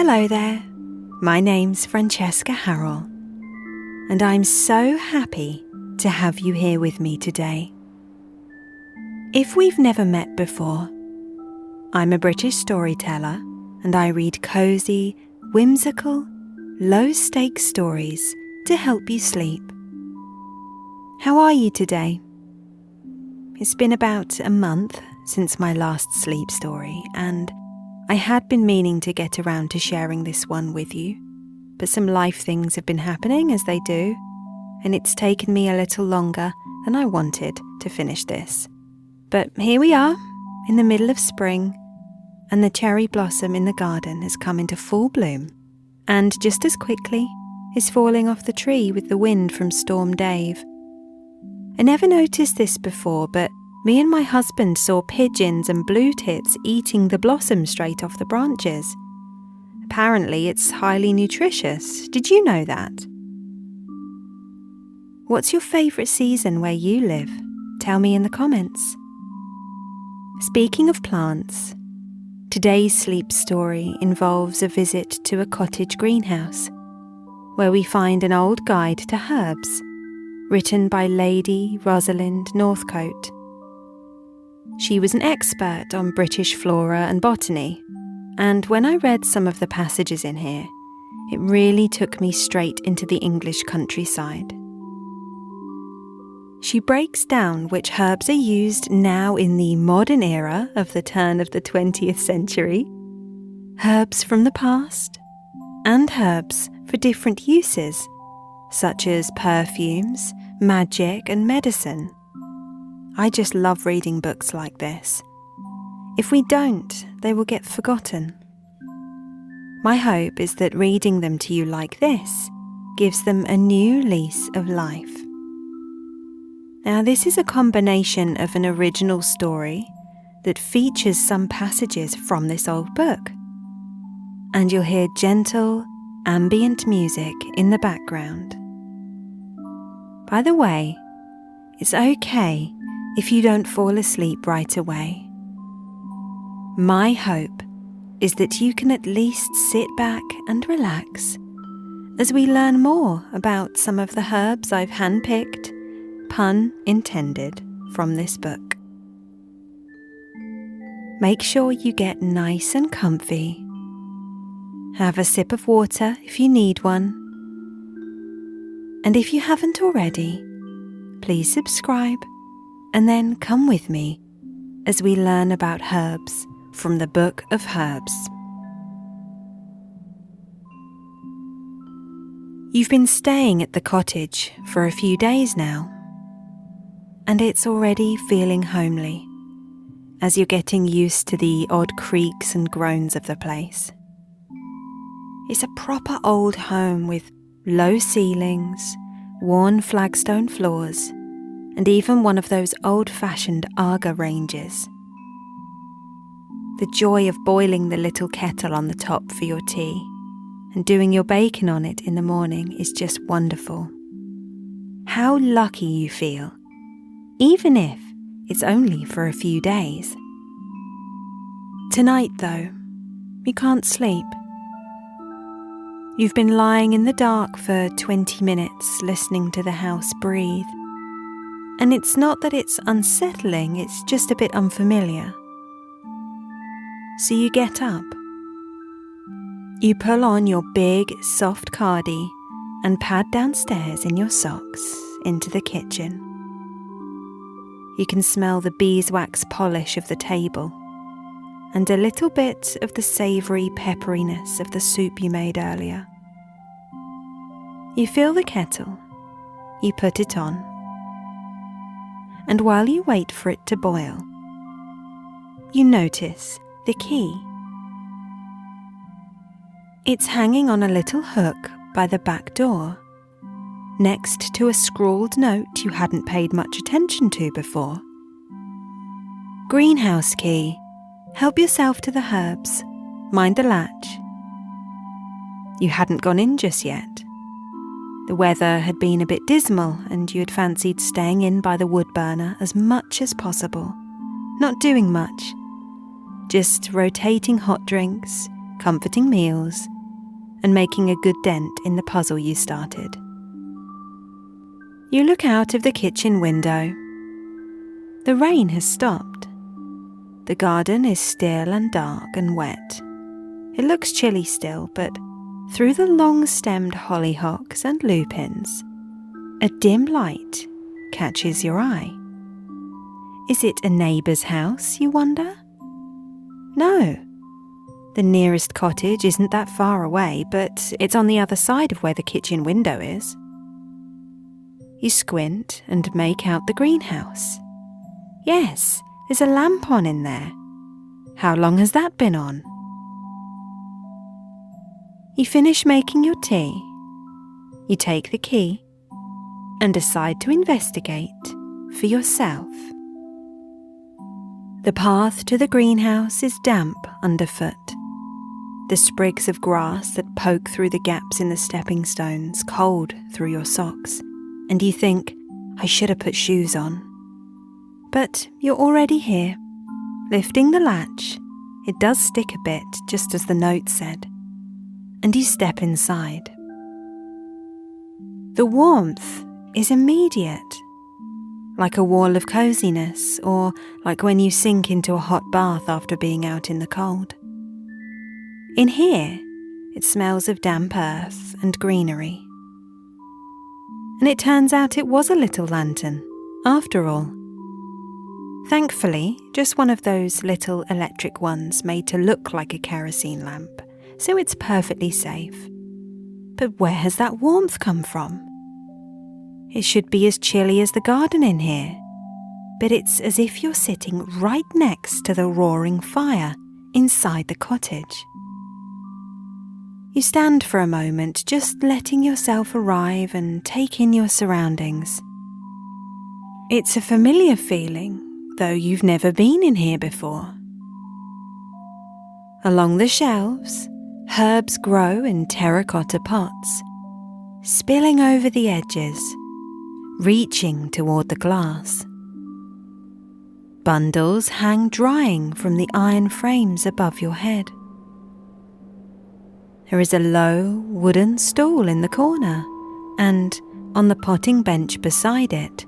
Hello there, my name's Francesca Harrall, and I'm so happy to have you here with me today. If we've never met before, I'm a British storyteller and I read cosy, whimsical, low-stakes stories to help you sleep. How are you today? It's been about a month since my last sleep story, and I had been meaning to get around to sharing this one with you, but some life things have been happening as they do, and it's taken me a little longer than I wanted to finish this. But here we are, in the middle of spring, and the cherry blossom in the garden has come into full bloom, and just as quickly is falling off the tree with the wind from Storm Dave. I never noticed this before, but me and my husband saw pigeons and blue tits eating the blossom straight off the branches. Apparently it's highly nutritious. Did you know that? What's your favourite season where you live? Tell me in the comments. Speaking of plants, today's sleep story involves a visit to a cottage greenhouse, where we find an old guide to herbs, written by Lady Rosalind Northcote. She was an expert on British flora and botany, and when I read some of the passages in here, it really took me straight into the English countryside. She breaks down which herbs are used now in the modern era of the turn of the 20th century, herbs from the past, and herbs for different uses, such as perfumes, magic, and medicine. I just love reading books like this. If we don't, they will get forgotten. My hope is that reading them to you like this gives them a new lease of life. Now, this is a combination of an original story that features some passages from this old book, and you'll hear gentle, ambient music in the background. By the way, it's okay if you don't fall asleep right away. My hope is that you can at least sit back and relax as we learn more about some of the herbs I've handpicked, pun intended, from this book. Make sure you get nice and comfy. Have a sip of water if you need one. And if you haven't already, please subscribe and then come with me as we learn about herbs from the Book of Herbs. You've been staying at the cottage for a few days now, and it's already feeling homely as you're getting used to the odd creaks and groans of the place. It's a proper old home with low ceilings, worn flagstone floors, and even one of those old-fashioned Aga ranges. The joy of boiling the little kettle on the top for your tea and doing your bacon on it in the morning is just wonderful. How lucky you feel, even if it's only for a few days. Tonight, though, you can't sleep. You've been lying in the dark for 20 minutes listening to the house breathe. And it's not that it's unsettling, it's just a bit unfamiliar. So you get up. You pull on your big, soft cardi and pad downstairs in your socks into the kitchen. You can smell the beeswax polish of the table and a little bit of the savoury pepperiness of the soup you made earlier. You fill the kettle. You put it on. And while you wait for it to boil, you notice the key. It's hanging on a little hook by the back door, next to a scrawled note you hadn't paid much attention to before. Greenhouse key. Help yourself to the herbs. Mind the latch. You hadn't gone in just yet. The weather had been a bit dismal and you had fancied staying in by the wood burner as much as possible, not doing much, just rotating hot drinks, comforting meals, and making a good dent in the puzzle you started. You look out of the kitchen window. The rain has stopped. The garden is still and dark and wet. It looks chilly still, but through the long-stemmed hollyhocks and lupins, a dim light catches your eye. Is it a neighbour's house, you wonder? No. The nearest cottage isn't that far away, but it's on the other side of where the kitchen window is. You squint and make out the greenhouse. Yes, there's a lamp on in there. How long has that been on? You finish making your tea. You take the key and decide to investigate for yourself. The path to the greenhouse is damp underfoot. The sprigs of grass that poke through the gaps in the stepping stones cold through your socks, and you think, I should have put shoes on. But you're already here. Lifting the latch, it does stick a bit, just as the note said, and you step inside. The warmth is immediate, like a wall of coziness, or like when you sink into a hot bath after being out in the cold. In here, it smells of damp earth and greenery. And it turns out it was a little lantern, after all. Thankfully, just one of those little electric ones made to look like a kerosene lamp, so it's perfectly safe. But where has that warmth come from? It should be as chilly as the garden in here, but it's as if you're sitting right next to the roaring fire inside the cottage. You stand for a moment, just letting yourself arrive and take in your surroundings. It's a familiar feeling, though you've never been in here before. Along the shelves, herbs grow in terracotta pots, spilling over the edges, reaching toward the glass. Bundles hang drying from the iron frames above your head. There is a low wooden stool in the corner, and on the potting bench beside it,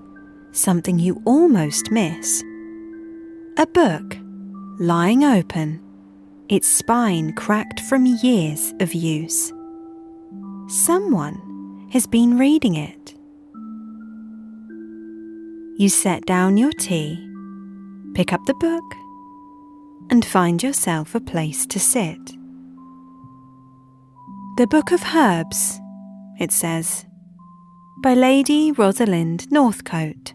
something you almost miss. A book, lying open, its spine cracked from years of use. Someone has been reading it. You set down your tea, pick up the book, and find yourself a place to sit. The Book of Herbs, it says, by Lady Rosalind Northcote.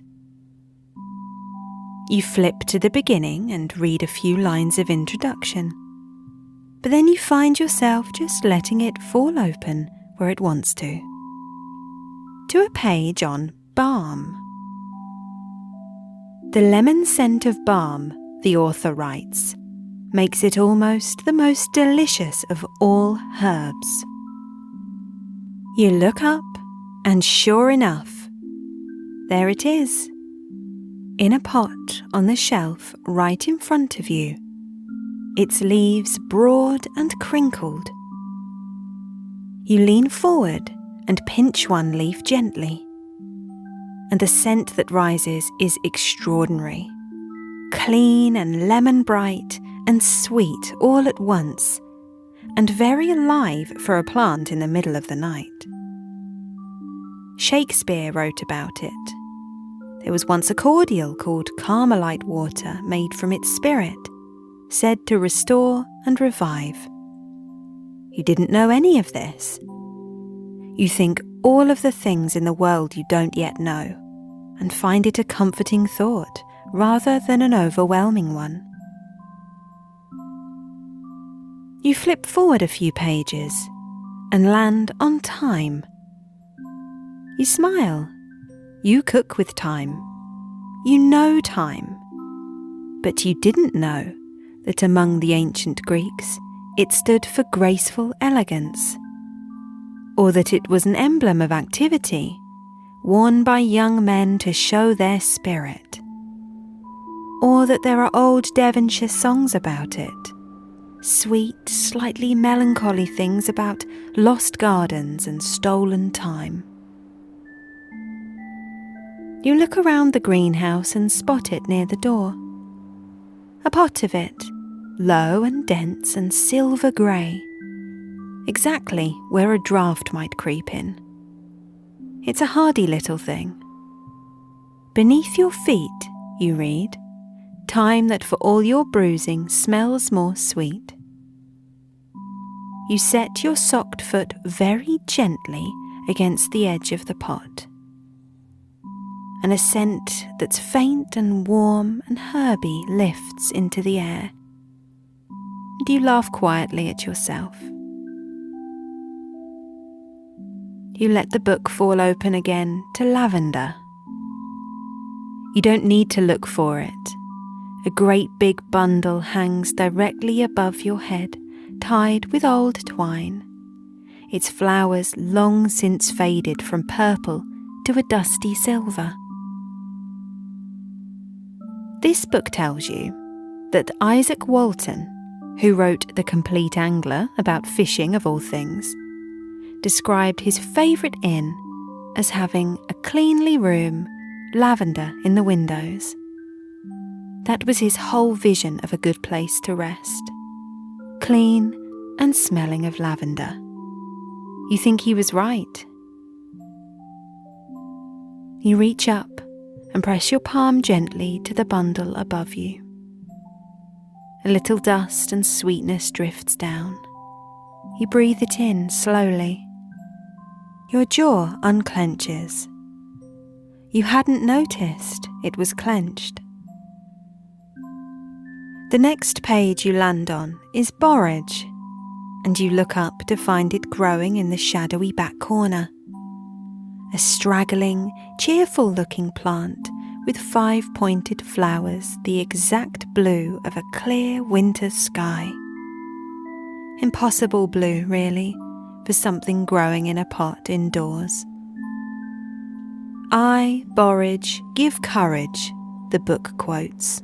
You flip to the beginning and read a few lines of introduction, but then you find yourself just letting it fall open where it wants to a page on balm. The lemon scent of balm, the author writes, makes it almost the most delicious of all herbs. You look up, and sure enough, there it is, in a pot on the shelf right in front of you, its leaves broad and crinkled. You lean forward and pinch one leaf gently, and the scent that rises is extraordinary, clean and lemon bright and sweet all at once, and very alive for a plant in the middle of the night. Shakespeare wrote about it. There was once a cordial called Carmelite water made from its spirit, said to restore and revive. You didn't know any of this. You think all of the things in the world you don't yet know, and find it a comforting thought rather than an overwhelming one. You flip forward a few pages and land on thyme. You smile. You cook with thyme. You know thyme. But you didn't know that among the ancient Greeks it stood for graceful elegance, or that it was an emblem of activity worn by young men to show their spirit, or that there are old Devonshire songs about it, sweet, slightly melancholy things about lost gardens and stolen time. You look around the greenhouse and spot it near the door. A pot of it, low and dense and silver grey, exactly where a draught might creep in. It's a hardy little thing. Beneath your feet, you read, time that for all your bruising smells more sweet. You set your socked foot very gently against the edge of the pot, and a scent that's faint and warm and herby lifts into the air, and you laugh quietly at yourself. You let the book fall open again to lavender. You don't need to look for it. A great big bundle hangs directly above your head, tied with old twine, its flowers long since faded from purple to a dusty silver. This book tells you that Isaac Walton, who wrote The Complete Angler about fishing of all things, described his favourite inn as having a cleanly room, lavender in the windows. That was his whole vision of a good place to rest. Clean and smelling of lavender. You think he was right? You reach up and press your palm gently to the bundle above you. A little dust and sweetness drifts down. You breathe it in slowly. Your jaw unclenches. You hadn't noticed it was clenched. The next page you land on is borage, and you look up to find it growing in the shadowy back corner. A straggling, cheerful-looking plant with 5 pointed flowers the exact blue of a clear winter sky. Impossible blue, really, for something growing in a pot indoors. "I, borage, give courage," the book quotes.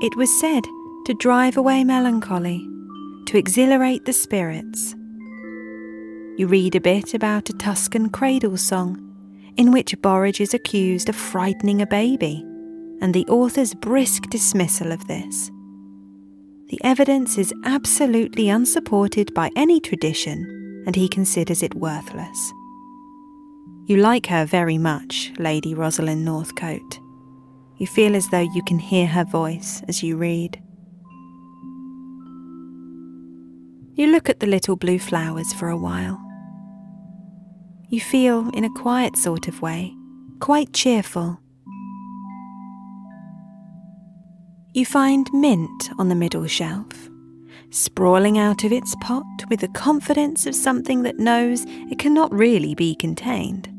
It was said to drive away melancholy, to exhilarate the spirits. You read a bit about a Tuscan cradle song, in which borage is accused of frightening a baby, and the author's brisk dismissal of this. The evidence is absolutely unsupported by any tradition, and he considers it worthless. You like her very much, Lady Rosalind Northcote. You feel as though you can hear her voice as you read. You look at the little blue flowers for a while. You feel, in a quiet sort of way, quite cheerful. You find mint on the middle shelf, sprawling out of its pot with the confidence of something that knows it cannot really be contained.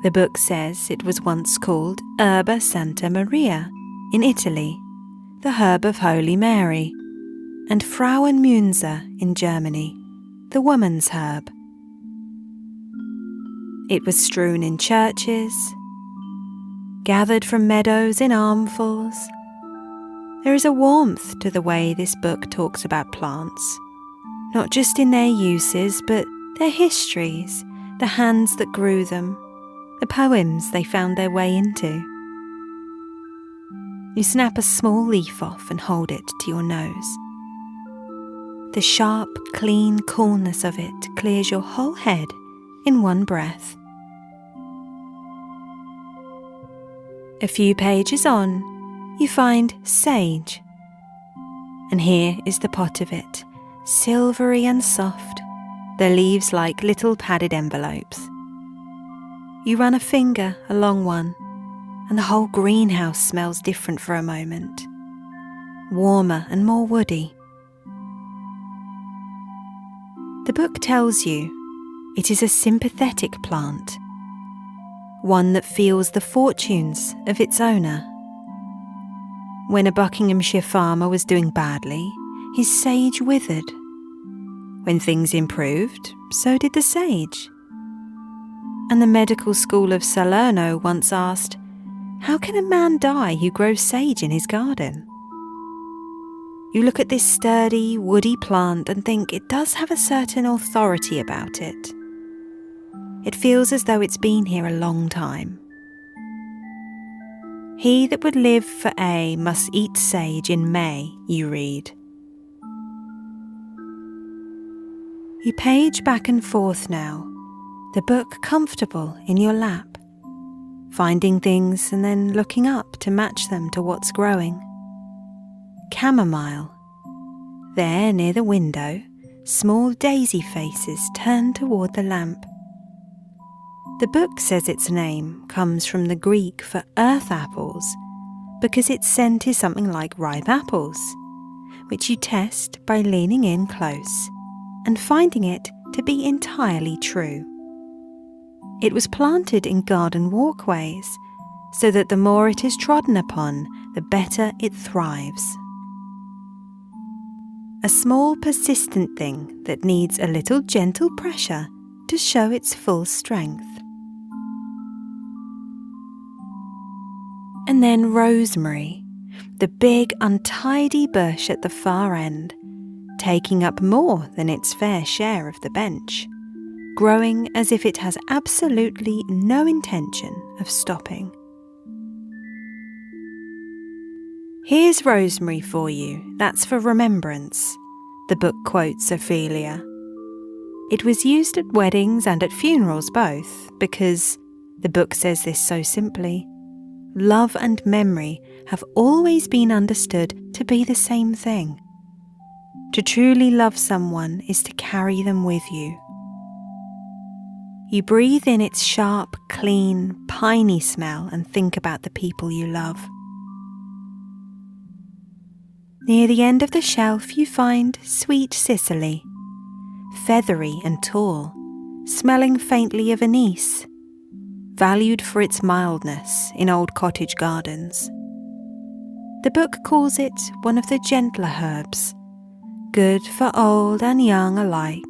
The book says it was once called Herba Santa Maria in Italy, the herb of Holy Mary, and Frauenmünze in Germany, the woman's herb. It was strewn in churches, gathered from meadows in armfuls. There is a warmth to the way this book talks about plants, not just in their uses, but their histories, the hands that grew them, the poems they found their way into. You snap a small leaf off and hold it to your nose. The sharp, clean coolness of it clears your whole head in one breath. A few pages on, you find sage. And here is the pot of it, silvery and soft, the leaves like little padded envelopes. You run a finger along one, and the whole greenhouse smells different for a moment, warmer and more woody. The book tells you it is a sympathetic plant, one that feels the fortunes of its owner. When a Buckinghamshire farmer was doing badly, his sage withered. When things improved, so did the sage. And the medical school of Salerno once asked, "How can a man die who grows sage in his garden?" You look at this sturdy, woody plant and think it does have a certain authority about it. It feels as though it's been here a long time. He that would live for aye must eat sage in May, you read. You page back and forth now, the book comfortable in your lap, finding things and then looking up to match them to what's growing. Chamomile. There, near the window, small daisy faces turn toward the lamp. The book says its name comes from the Greek for earth apples, because its scent is something like ripe apples, which you test by leaning in close and finding it to be entirely true. It was planted in garden walkways, so that the more it is trodden upon, the better it thrives. A small persistent thing that needs a little gentle pressure to show its full strength. And then rosemary, the big untidy bush at the far end, taking up more than its fair share of the bench, growing as if it has absolutely no intention of stopping. Here's rosemary for you, that's for remembrance, the book quotes Ophelia. It was used at weddings and at funerals both, because, the book says this so simply, love and memory have always been understood to be the same thing. To truly love someone is to carry them with you. You breathe in its sharp, clean, piney smell and think about the people you love. Near the end of the shelf you find sweet Cicely, feathery and tall, smelling faintly of anise, valued for its mildness in old cottage gardens. The book calls it one of the gentler herbs, good for old and young alike,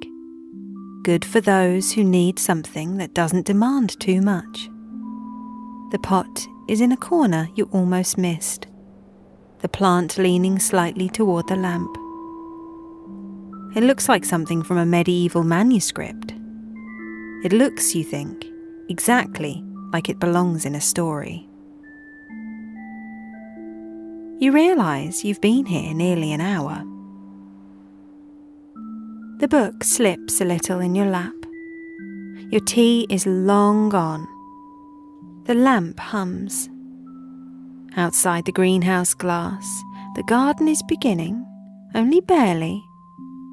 good for those who need something that doesn't demand too much. The pot is in a corner you almost missed, the plant leaning slightly toward the lamp. It looks like something from a medieval manuscript. It looks, you think, exactly like it belongs in a story. You realise you've been here nearly an hour. The book slips a little in your lap. Your tea is long gone. The lamp hums. Outside the greenhouse glass, the garden is beginning, only barely,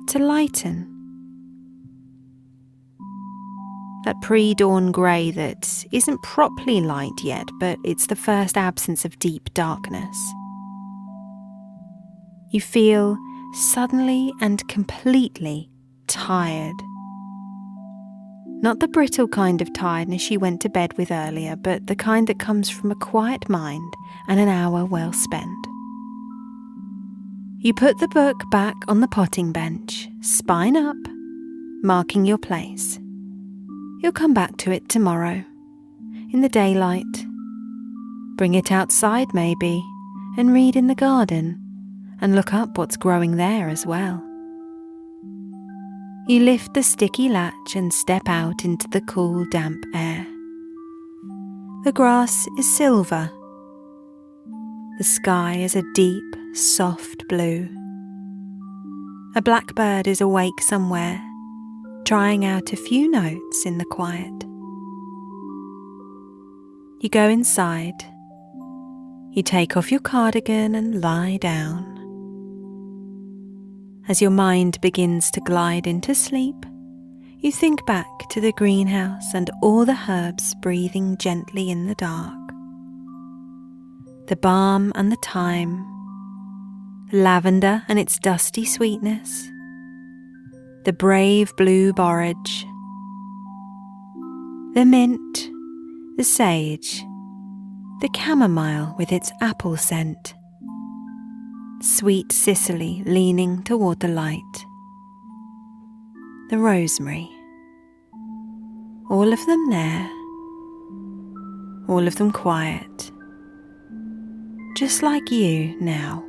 to lighten. That pre-dawn grey that isn't properly light yet, but it's the first absence of deep darkness. You feel suddenly and completely tired. Not the brittle kind of tiredness you went to bed with earlier, but the kind that comes from a quiet mind and an hour well spent. You put the book back on the potting bench, spine up, marking your place. You'll come back to it tomorrow, in the daylight. Bring it outside maybe, and read in the garden, and look up what's growing there as well. You lift the sticky latch and step out into the cool, damp air. The grass is silver. The sky is a deep, soft blue. A blackbird is awake somewhere, trying out a few notes in the quiet. You go inside. You take off your cardigan and lie down. As your mind begins to glide into sleep, you think back to the greenhouse and all the herbs breathing gently in the dark. The balm and the thyme, lavender and its dusty sweetness, the brave blue borage, the mint, the sage, the chamomile with its apple scent, sweet Cicely leaning toward the light, the rosemary, all of them there, all of them quiet, just like you now.